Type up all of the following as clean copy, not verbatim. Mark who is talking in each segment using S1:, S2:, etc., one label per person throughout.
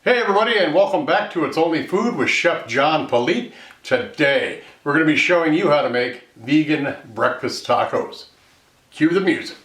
S1: Hey everybody, and welcome back to It's Only Food with Chef John Politte. Today we're going to be showing you how to make vegan breakfast tacos. Cue the music.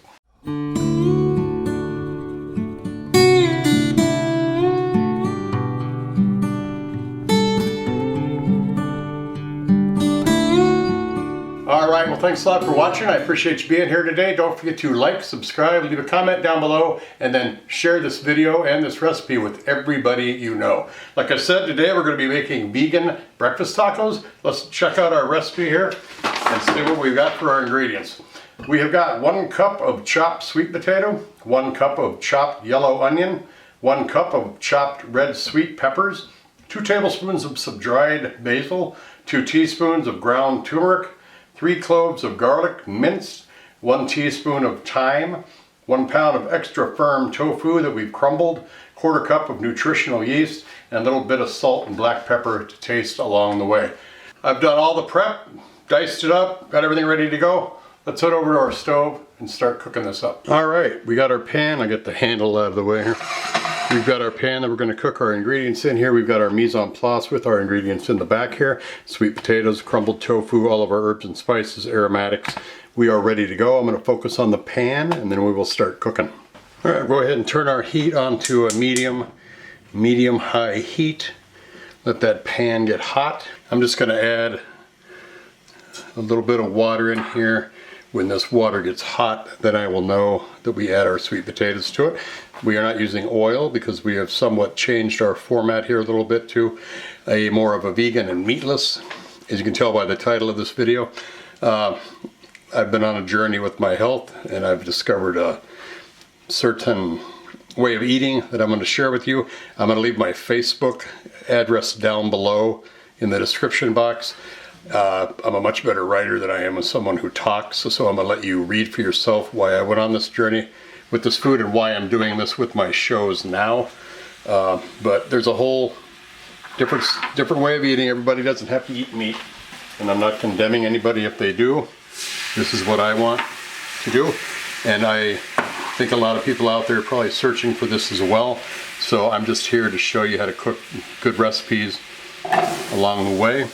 S1: Alright, well thanks a lot for watching. I appreciate you being here today. Don't forget to like, subscribe, leave a comment down below, and then share this video and this recipe with everybody you know. Like I said, today we're going to be making vegan breakfast tacos. Let's check out our recipe here and see what we've got for our ingredients. We have got 1 cup of chopped sweet potato, 1 cup of chopped yellow onion, 1 cup of chopped red sweet peppers, 2 tablespoons of some dried basil, 2 teaspoons of ground turmeric, 3 cloves of garlic minced, 1 teaspoon of thyme, 1 pound of extra firm tofu that we've crumbled, 1/4 cup of nutritional yeast, and a little bit of salt and black pepper to taste along the way. I've done all the prep, diced it up, got everything ready to go. Let's head over to our stove and start cooking this up. All right, we got our pan. I got the handle out of the way here. We've got our pan that we're going to cook our ingredients in here. We've got our mise en place with our ingredients in the back here. Sweet potatoes, crumbled tofu, all of our herbs and spices, aromatics. We are ready to go. I'm going to focus on the pan and then we will start cooking. All right, go ahead and turn our heat on to a medium-high heat. Let that pan get hot. I'm just going to add a little bit of water in here. When this water gets hot, then I will know that we add our sweet potatoes to it. We are not using oil because we have somewhat changed our format here a little bit to a more of a vegan and meatless. As you can tell by the title of this video, I've been on a journey with my health and I've discovered a certain way of eating that I'm going to share with you. I'm going to leave my Facebook address down below in the description box. I'm a much better writer than I am as someone who talks, so I'm going to let you read for yourself why I went on this journey with this food and why I'm doing this with my shows now. But there's a whole different way of eating. Everybody doesn't have to eat meat, and I'm not condemning anybody if they do. This is what I want to do, and I think a lot of people out there are probably searching for this as well. So I'm just here to show you how to cook good recipes along the way.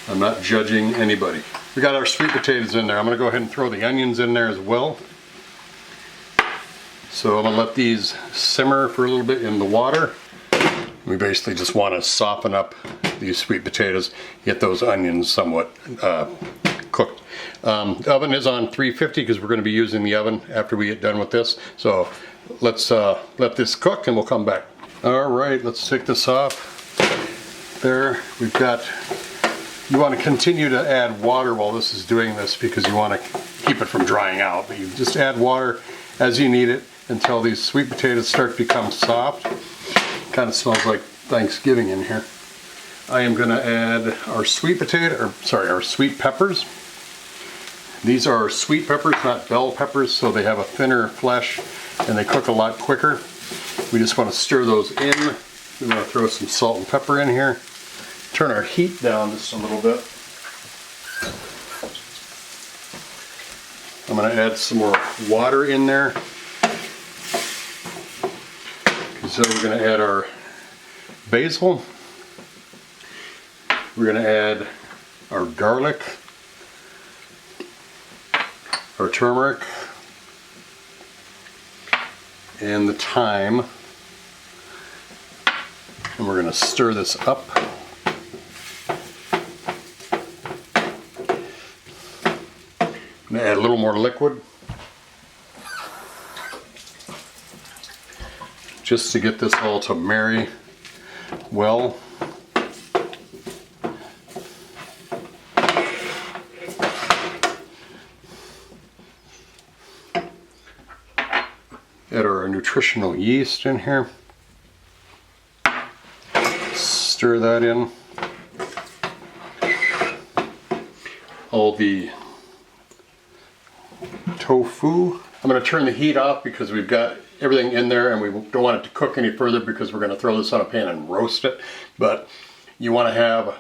S1: I'm not judging anybody. We got our sweet potatoes in there. I'm going to go ahead and throw the onions in there as well. So I'm going to let these simmer for a little bit in the water. We basically just want to soften up these sweet potatoes, get those onions somewhat cooked. The oven is on 350 because we're going to be using the oven after we get done with this. So let's let this cook and we'll come back. All right, let's take this off. There, we've got... You want to continue to add water while this is doing this because you want to keep it from drying out. But you just add water as you need it until these sweet potatoes start to become soft. Kind of smells like Thanksgiving in here. I am going to add our sweet our sweet peppers. These are sweet peppers, not bell peppers, so they have a thinner flesh and they cook a lot quicker. We just want to stir those in. We want to throw some salt and pepper in here. Turn our heat down just a little bit. I'm going to add some more water in there. So we're going to add our basil. We're going to add our garlic, our turmeric, and the thyme. And we're going to stir this up. Add a little more liquid just to get this all to marry well. Add our nutritional yeast in here. Stir that in. All the tofu. I'm going to turn the heat off because we've got everything in there and we don't want it to cook any further because we're going to throw this on a pan and roast it. But you want to have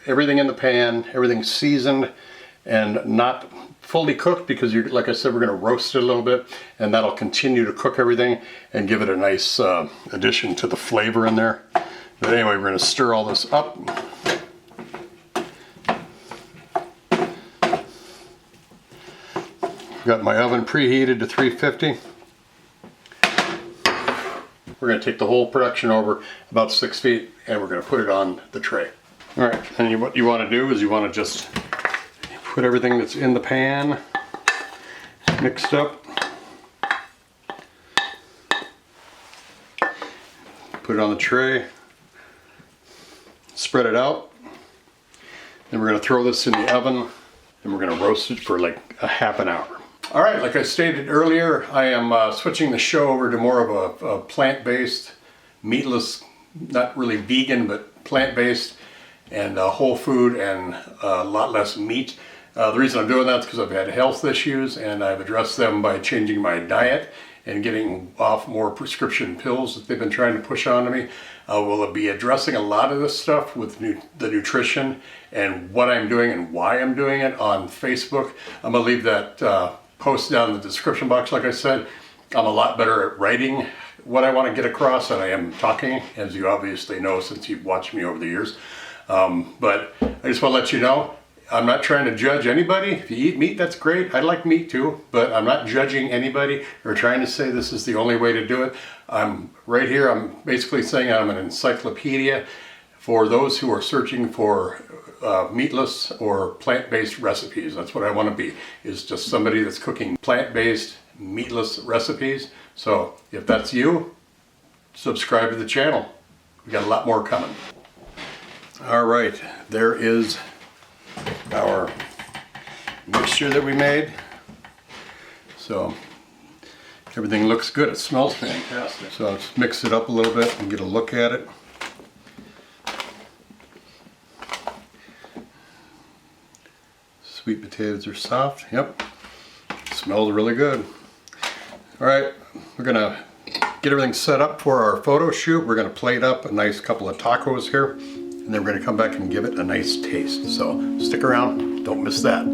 S1: everything in the pan, everything seasoned and not fully cooked because, like I said, we're going to roast it a little bit, and that'll continue to cook everything and give it a nice addition to the flavor in there. But anyway, we're going to stir all this up. Got my oven preheated to 350. We're going to take the whole production over about 6 feet, and we're going to put it on the tray. All right, and what you want to do is you want to just put everything that's in the pan mixed up. Put it on the tray. Spread it out. Then we're going to throw this in the oven, and we're going to roast it for like a half an hour. All right, like I stated earlier, I am switching the show over to more of a plant-based, meatless, not really vegan, but plant-based and whole food and a lot less meat. The reason I'm doing that is because I've had health issues, and I've addressed them by changing my diet and getting off more prescription pills that they've been trying to push onto me. We'll be addressing a lot of this stuff with the nutrition and what I'm doing and why I'm doing it on Facebook. I'm gonna leave that post down in the description box. Like I said, I'm a lot better at writing what I want to get across than I am talking, as you obviously know since you've watched me over the years. But I just want to let you know, I'm not trying to judge anybody. If you eat meat, that's great. I like meat too, but I'm not judging anybody or trying to say this is the only way to do it. I'm right here, I'm basically saying I'm an encyclopedia for those who are searching for meatless or plant-based recipes. That's what I want to be, is just somebody that's cooking plant-based, meatless recipes. So if that's you, subscribe to the channel. We got a lot more coming. All right, there is our mixture that we made. So everything looks good. It smells fantastic. So let's mix it up a little bit and get a look at it. Sweet potatoes are soft. Yep. Smells really good. All right, we're gonna get everything set up for our photo shoot. We're gonna plate up a nice couple of tacos here, and then we're gonna come back and give it a nice taste. So stick around, don't miss that.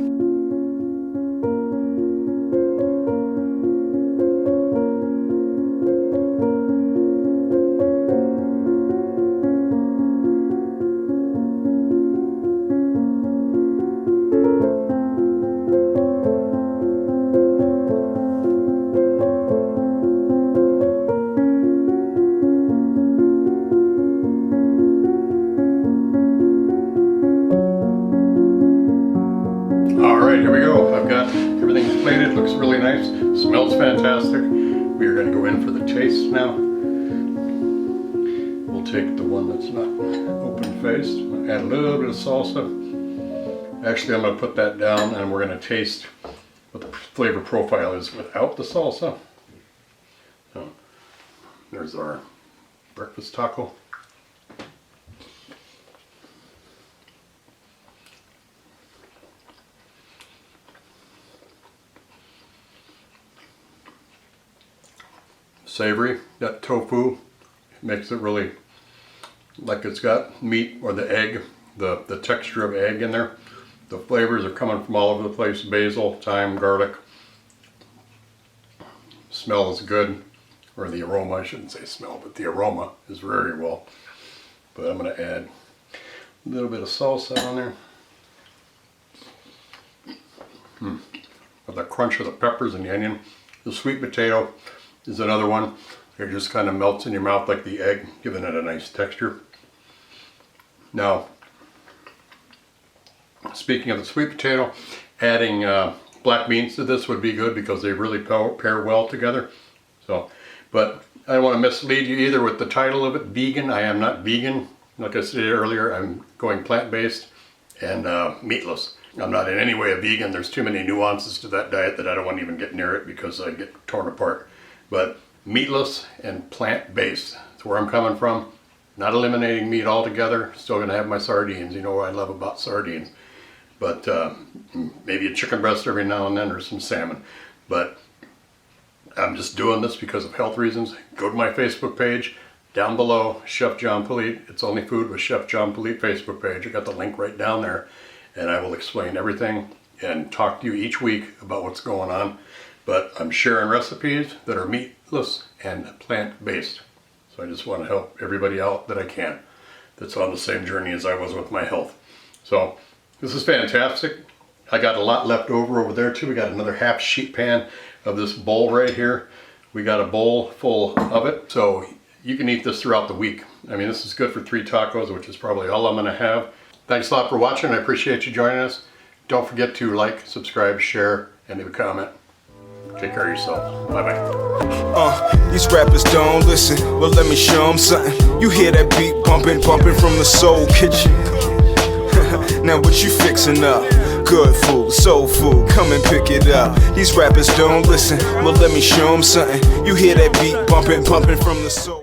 S1: Here we go. I've got everything plated. Looks really nice. Smells fantastic. We are going to go in for the taste now. We'll take the one that's not open faced. Add a little bit of salsa. Actually, I'm going to put that down, and we're going to taste what the flavor profile is without the salsa. So, there's our breakfast taco. Savory, that tofu makes it really like it's got meat or the egg, the texture of egg in there. The flavors are coming from all over the place. Basil, thyme, garlic. Smell is good, or the aroma, I shouldn't say smell, but the aroma is very well. But I'm going to add a little bit of salsa on there. With the crunch of the peppers and the onion. The sweet potato is another one. It just kind of melts in your mouth like the egg, giving it a nice texture. Now, speaking of the sweet potato, adding black beans to this would be good because they really pair well together. So, but I don't want to mislead you either with the title of it, vegan. I am not vegan. Like I said earlier, I'm going plant-based and meatless. I'm not in any way a vegan. There's too many nuances to that diet that I don't want to even get near it because I'd get torn apart. But meatless and plant-based, that's where I'm coming from. Not eliminating meat altogether. Still going to have my sardines. You know what I love about sardines. But maybe a chicken breast every now and then, or some salmon. But I'm just doing this because of health reasons. Go to my Facebook page. Down below, Chef John Politte. It's Only Food with Chef John Politte Facebook page. I got the link right down there. And I will explain everything and talk to you each week about what's going on. But I'm sharing recipes that are meatless and plant-based. So I just want to help everybody out that I can that's on the same journey as I was with my health. So this is fantastic. I got a lot left over there too. We got another half sheet pan of this bowl right here. We got a bowl full of it. So you can eat this throughout the week. I mean, this is good for 3 tacos, which is probably all I'm gonna have. Thanks a lot for watching. I appreciate you joining us. Don't forget to like, subscribe, share, and leave a comment. Take care of yourself. Bye-bye.
S2: These rappers don't listen. Well, let me show them something. You hear that beat bumping from the soul kitchen. Now what you fixing up? Good food, soul food, come and pick it up. These rappers don't listen. Well, let me show them something. You hear that beat bumping from the soul.